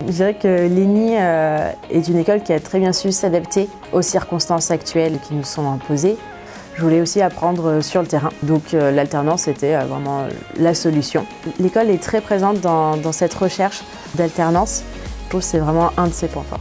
Je dirais que l'ENI est une école qui a très bien su s'adapter aux circonstances actuelles qui nous sont imposées. Je voulais aussi apprendre sur le terrain, donc l'alternance était vraiment la solution. L'école est très présente dans cette recherche d'alternance. Je trouve que c'est vraiment un de ses points forts.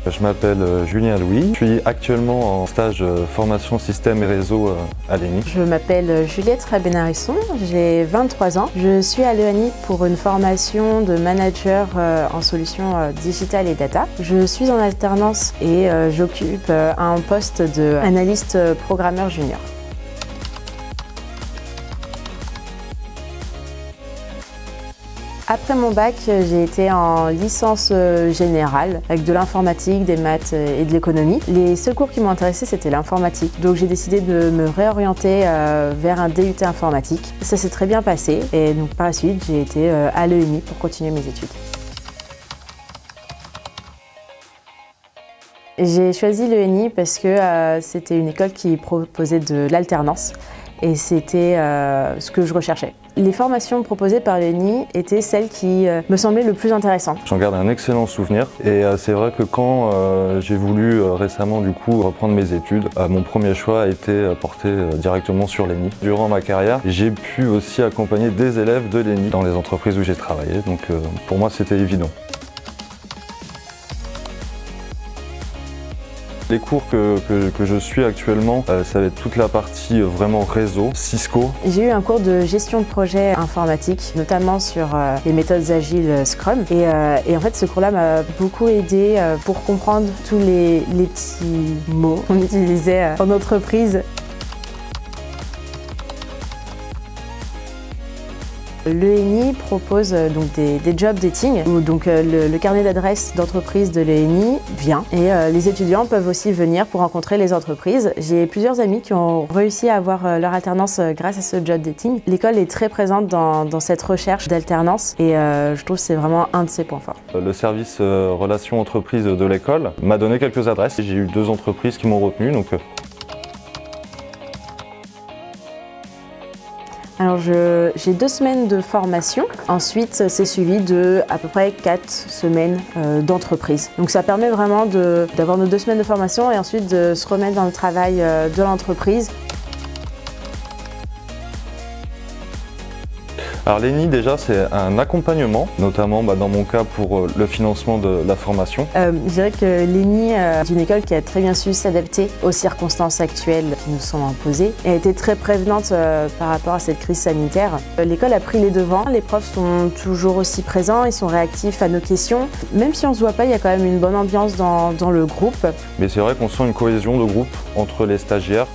Je m'appelle Julien Louis, je suis actuellement en stage formation système et réseau à l'ENI. Je m'appelle Juliette Rabenarisson, j'ai 23 ans. Je suis à l'ENI pour une formation de manager en solutions digitales et data. Je suis en alternance et j'occupe un poste d'analyste programmeur junior. Après mon bac, j'ai été en licence générale avec de l'informatique, des maths et de l'économie. Les seuls cours qui m'ont intéressé, c'était l'informatique. Donc j'ai décidé de me réorienter vers un DUT informatique. Ça s'est très bien passé et donc par la suite, j'ai été à l'ENI pour continuer mes études. J'ai choisi l'ENI parce que c'était une école qui proposait de l'alternance et c'était ce que je recherchais. Les formations proposées par l'ENI étaient celles qui me semblaient le plus intéressantes. J'en garde un excellent souvenir et c'est vrai que quand j'ai voulu récemment du coup reprendre mes études, mon premier choix a été porté directement sur l'ENI. Durant ma carrière, j'ai pu aussi accompagner des élèves de l'ENI dans les entreprises où j'ai travaillé, donc pour moi c'était évident. Les cours que je suis actuellement, ça va être toute la partie vraiment réseau, Cisco. J'ai eu un cours de gestion de projet informatique, notamment sur les méthodes agiles Scrum. Et en fait, ce cours-là m'a beaucoup aidé pour comprendre tous les petits mots qu'on utilisait en entreprise. L'ENI propose donc des job dating, où donc le carnet d'adresses d'entreprise de l'ENI vient et les étudiants peuvent aussi venir pour rencontrer les entreprises. J'ai plusieurs amis qui ont réussi à avoir leur alternance grâce à ce job dating. L'école est très présente dans cette recherche d'alternance et je trouve que c'est vraiment un de ses points forts. Le service relations entreprises de l'école m'a donné quelques adresses. J'ai eu 2 entreprises qui m'ont retenu. Alors j'ai 2 semaines de formation, ensuite c'est suivi de à peu près 4 semaines d'entreprise. Donc ça permet vraiment d'avoir nos 2 semaines de formation et ensuite de se remettre dans le travail de l'entreprise. Alors l'ENI déjà c'est un accompagnement, notamment dans mon cas pour le financement de la formation. Je dirais que l'ENI est une école qui a très bien su s'adapter aux circonstances actuelles qui nous sont imposées et a été très prévenante par rapport à cette crise sanitaire. L'école a pris les devants, les profs sont toujours aussi présents, ils sont réactifs à nos questions. Même si on ne se voit pas, il y a quand même une bonne ambiance dans le groupe. Mais c'est vrai qu'on sent une cohésion de groupe entre les stagiaires